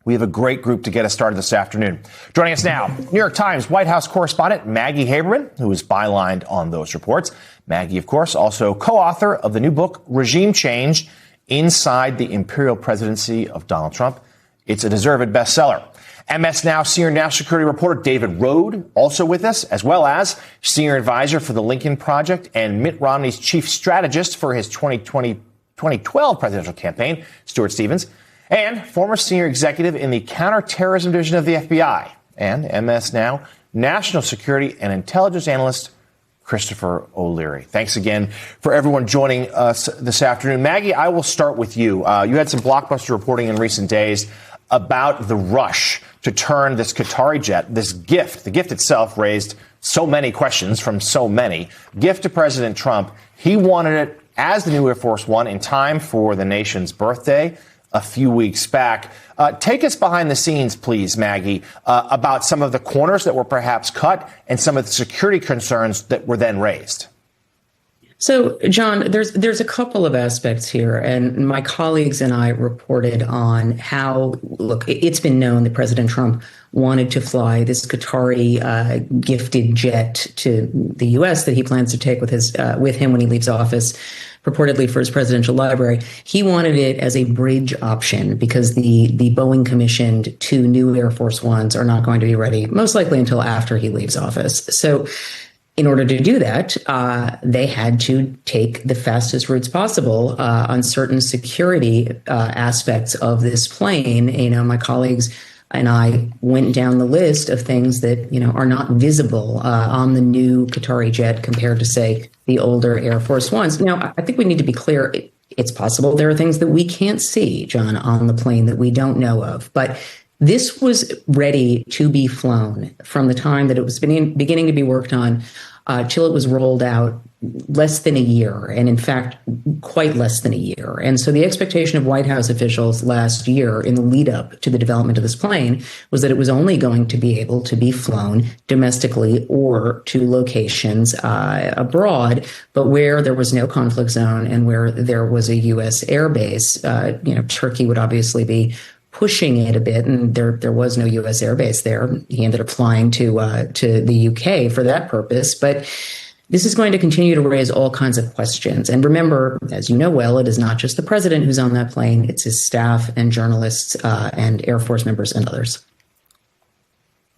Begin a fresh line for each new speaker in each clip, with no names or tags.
We have a great group to get us started this afternoon. Joining us now, New York Times White House correspondent Maggie Haberman, who is bylined on those reports. Maggie, of course, also co-author of the new book, Regime Change, Inside the Imperial Presidency of Donald Trump. It's a deserved bestseller. MS Now senior national security reporter David Rode, also with us, as well as senior advisor for the Lincoln Project and Mitt Romney's chief strategist for his 2012 presidential campaign, Stuart Stevens, and former senior executive in the counterterrorism division of the FBI, and MS Now national security and intelligence analyst Christopher O'Leary. Thanks again for everyone joining us this afternoon. Maggie, I will start with you. You had some blockbuster reporting in recent days about the rush to turn this Qatari jet, this gift. The gift itself raised so many questions from so many. Gift to President Trump. He wanted it as the new Air Force One in time for the nation's birthday a few weeks back. Take us behind the scenes, please, Maggie, about some of the corners that were perhaps cut and some of the security concerns that were then raised.
So, John, there's a couple of aspects here, and my colleagues and I reported on how, look, it's been known that President Trump wanted to fly this Qatari gifted jet to the U.S. that he plans to take with him when he leaves office, purportedly for his presidential library. He wanted it as a bridge option because the Boeing commissioned 2 new Air Force Ones are not going to be ready, most likely until after he leaves office. So in order to do that, they had to take the fastest routes possible on certain security aspects of this plane. You know, my colleagues and I went down the list of things that, you know, are not visible on the new Qatari jet compared to, say, the older Air Force Ones. Now, I think we need to be clear. It's possible there are things that we can't see, John, on the plane that we don't know of. But this was ready to be flown from the time that it was beginning to be worked on till it was rolled out less than a year, and in fact, quite less than a year. And so the expectation of White House officials last year in the lead up to the development of this plane was that it was only going to be able to be flown domestically or to locations abroad, but where there was no conflict zone and where there was a U.S. airbase. Turkey would obviously be pushing it a bit, and there was no U.S. airbase there. He ended up flying to the U.K. for that purpose, but this is going to continue to raise all kinds of questions. And remember, as you know well, it is not just the president who's on that plane; it's his staff and journalists and Air Force members and others.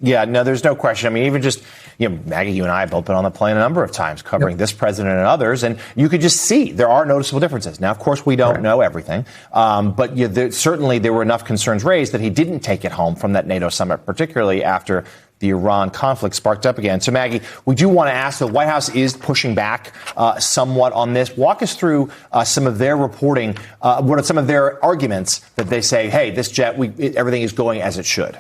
Yeah, no, there's no question. I mean, even just, Maggie, you and I have both been on the plane a number of times covering this president and others, and you could just see there are noticeable differences. Now, of course, we don't know everything, but certainly there were enough concerns raised that he didn't take it home from that NATO summit, particularly after the Iran conflict sparked up again. So, Maggie, we do want to ask, the White House is pushing back somewhat on this. Walk us through some of their reporting. What are some of their arguments that they say, hey, this jet, everything is going as it should?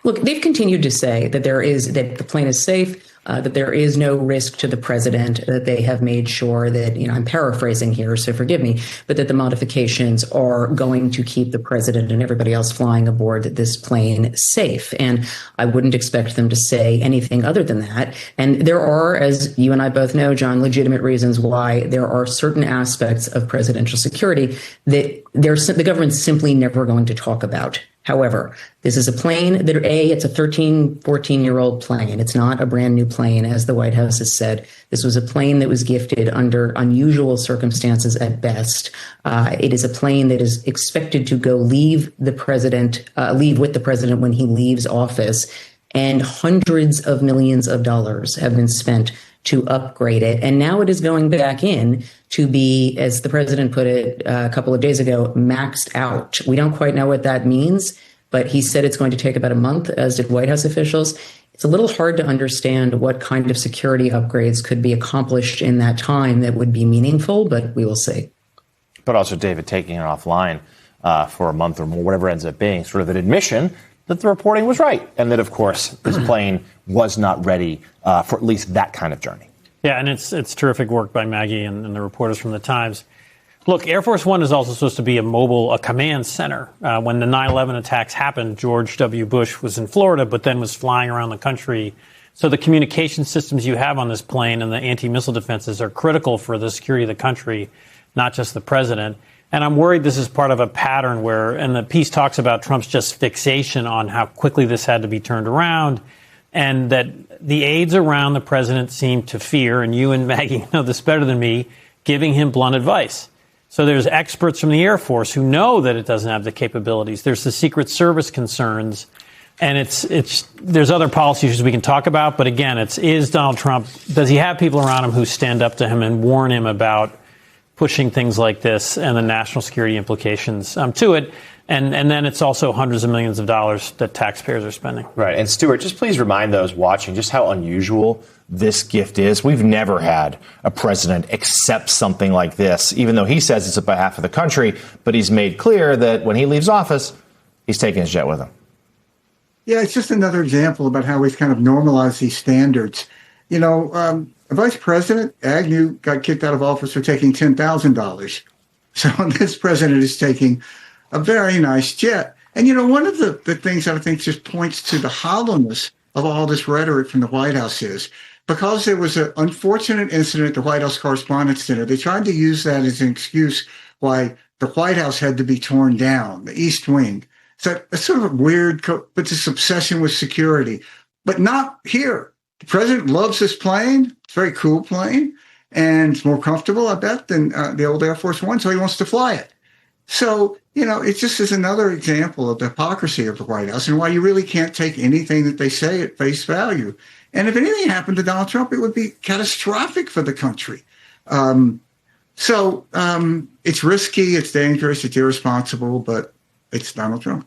Look, they've continued to say that that the plane is safe, that there is no risk to the president, that they have made sure that, I'm paraphrasing here, so forgive me, but that the modifications are going to keep the president and everybody else flying aboard this plane safe. And I wouldn't expect them to say anything other than that. And there are, as you and I both know, John, legitimate reasons why there are certain aspects of presidential security that the government's simply never going to talk about. However, this is a plane that, it's a 13, 14-year-old plane. It's not a brand new plane, as the White House has said. This was a plane that was gifted under unusual circumstances at best. It is a plane that is expected to go leave with the president when he leaves office. And hundreds of millions of dollars have been spent to upgrade it. And now it is going back in to be, as the president put it a couple of days ago, maxed out. We don't quite know what that means, but he said it's going to take about a month, as did White House officials. It's a little hard to understand what kind of security upgrades could be accomplished in that time that would be meaningful, but we will see.
But also, David, taking it offline for a month or more, whatever ends up being, sort of an admission that the reporting was right, and that, of course, this plane was not ready for at least that kind of journey.
Yeah, and it's terrific work by Maggie and the reporters from the Times. Look, Air Force One is also supposed to be a command center. When the 9/11 attacks happened, George W. Bush was in Florida, but then was flying around the country. So the communication systems you have on this plane and the anti-missile defenses are critical for the security of the country, not just the president. And I'm worried this is part of a pattern where, and the piece talks about Trump's just fixation on how quickly this had to be turned around, and that the aides around the president seem to fear, and you and Maggie know this better than me, giving him blunt advice. So there's experts from the Air Force who know that it doesn't have the capabilities. There's the Secret Service concerns. And there's other policy issues we can talk about. But again, is Donald Trump, does he have people around him who stand up to him and warn him about pushing things like this and the national security implications to it? And then it's also hundreds of millions of dollars that taxpayers are spending.
Right. And Stuart, just please remind those watching just how unusual this gift is. We've never had a president accept something like this, even though he says it's on behalf of the country. But he's made clear that when he leaves office, he's taking his jet with him.
Yeah, it's just another example about how we've kind of normalized these standards. You know, Vice President Agnew got kicked out of office for taking $10,000. So this president is taking a very nice jet. And, you know, one of the things that I think just points to the hollowness of all this rhetoric from the White House is because there was an unfortunate incident at the White House Correspondents' Dinner, they tried to use that as an excuse why the White House had to be torn down, the East Wing. So it's sort of a weird, but this obsession with security, but not here. The president loves this plane. It's a very cool plane, and it's more comfortable, I bet, than the old Air Force One, so he wants to fly it. So, you know, it just is another example of the hypocrisy of the White House and why you really can't take anything that they say at face value. And if anything happened to Donald Trump, it would be catastrophic for the country. So it's risky, it's dangerous, it's irresponsible, but it's Donald Trump.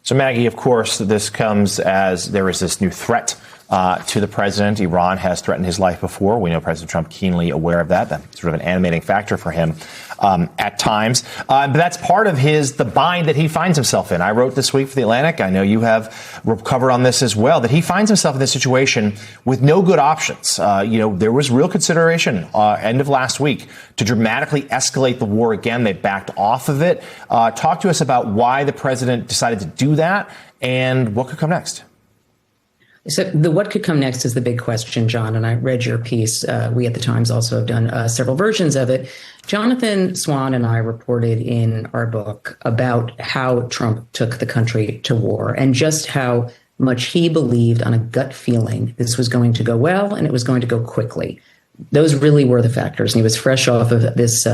So, Maggie, of course, this comes as there is this new threat to the president. Iran has threatened his life before. We know President Trump keenly aware of that. That's sort of an animating factor for him at times. But that's part of the bind that he finds himself in. I wrote this week for The Atlantic. I know you have covered on this as well, that he finds himself in this situation with no good options. There was real consideration end of last week to dramatically escalate the war again. They backed off of it. Talk to us about why the president decided to do that and what could come next.
So what could come next is the big question, John, and I read your piece. We at the Times also have done several versions of it. Jonathan Swan and I reported in our book about how Trump took the country to war and just how much he believed on a gut feeling this was going to go well and it was going to go quickly. Those really were the factors. And he was fresh off of this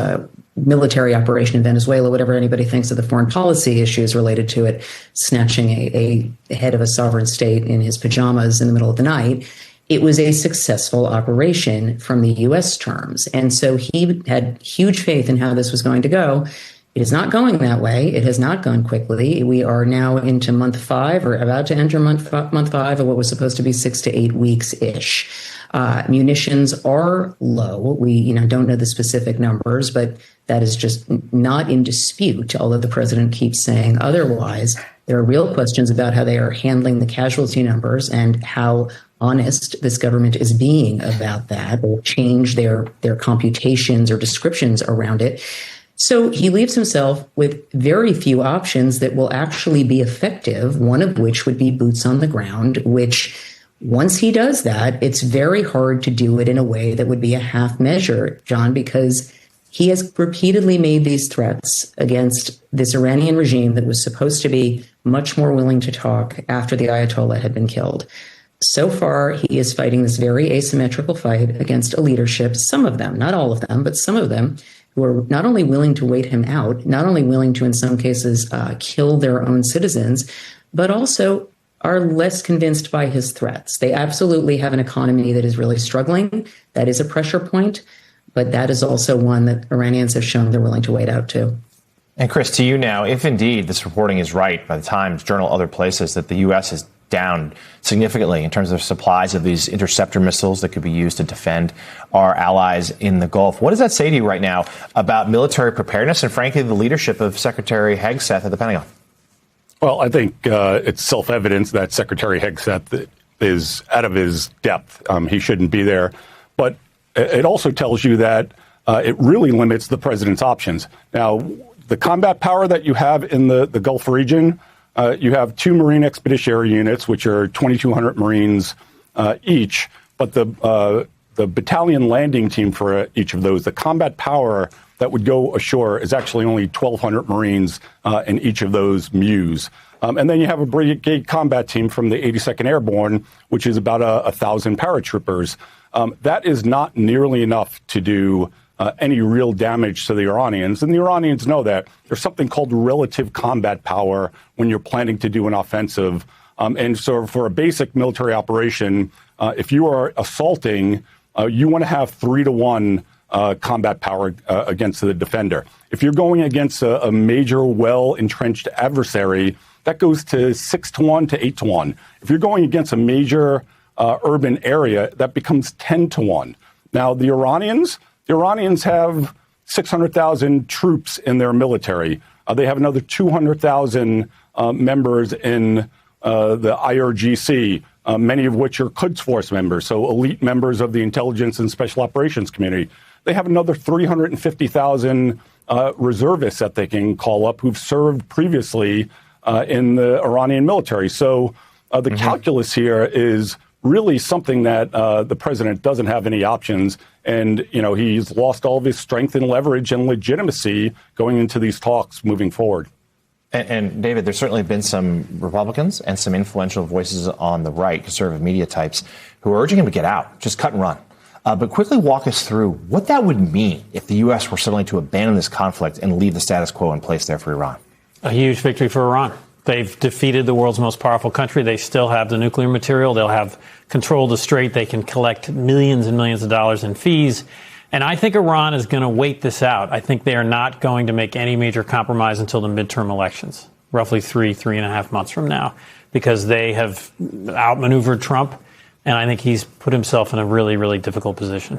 military operation in Venezuela, whatever anybody thinks of the foreign policy issues related to it, snatching a head of a sovereign state in his pajamas in the middle of the night. It was a successful operation from the U.S. terms. And so he had huge faith in how this was going to go. It is not going that way. It has not gone quickly. We are now into month 5 or about to enter month 5 of what was supposed to be 6 to 8 weeks-ish. Munitions are low. We don't know the specific numbers, but that is just not in dispute, although the president keeps saying otherwise. There are real questions about how they are handling the casualty numbers and how honest this government is being about that, or change their computations or descriptions around it. So he leaves himself with very few options that will actually be effective, one of which would be boots on the ground, which once he does that, it's very hard to do it in a way that would be a half measure, John, because he has repeatedly made these threats against this Iranian regime that was supposed to be much more willing to talk after the Ayatollah had been killed. So far, he is fighting this very asymmetrical fight against a leadership, some of them, not all of them, but some of them, who are not only willing to wait him out, not only willing to, in some cases, kill their own citizens, but also are less convinced by his threats. They absolutely have an economy that is really struggling. That is a pressure point, but that is also one that Iranians have shown they're willing to wait out too.
And Chris, to you now, if indeed this reporting is right by the Times, Journal, other places, that the U.S. is down significantly in terms of supplies of these interceptor missiles that could be used to defend our allies in the Gulf. What does that say to you right now about military preparedness and, frankly, the leadership of Secretary Hegseth at the Pentagon?
Well, I think it's self-evident that Secretary Hegseth is out of his depth. He shouldn't be there. But it also tells you that it really limits the president's options. Now, the combat power that you have in the Gulf region, you have 2 Marine Expeditionary Units, which are 2,200 Marines each. But the battalion landing team for each of those, the combat power that would go ashore is actually only 1,200 Marines in each of those MEUs. And then you have a brigade combat team from the 82nd Airborne, which is about 1,000 paratroopers. That is not nearly enough to do any real damage to the Iranians. And the Iranians know that. There's something called relative combat power when you're planning to do an offensive. And so for a basic military operation, if you are assaulting, you want to have 3-to-1 combat power against the defender. If you're going against a major, well-entrenched adversary, that goes to 6-to-1 to 8-to-1. If you're going against a major urban area, that becomes 10-to-1. Now, the Iranians have 600,000 troops in their military. They have another 200,000 members in the IRGC, many of which are Quds Force members, so elite members of the intelligence and special operations community. They have another 350,000 reservists that they can call up who've served previously in the Iranian military. So the calculus here is really something that the president doesn't have any options. And, you know, he's lost all of his strength and leverage and legitimacy going into these talks moving forward.
And David, there's certainly been some Republicans and some influential voices on the right, conservative media types, who are urging him to get out, just cut and run. But quickly walk us through what that would mean if the U.S. were suddenly to abandon this conflict and leave the status quo in place there for Iran.
A huge victory for Iran. They've defeated the world's most powerful country. They still have the nuclear material. They'll have control of the strait. They can collect millions and millions of dollars in fees. And I think Iran is going to wait this out. I think they are not going to make any major compromise until the midterm elections, roughly 3.5 months from now, because they have outmaneuvered Trump. And I think he's put himself in a really, really difficult position.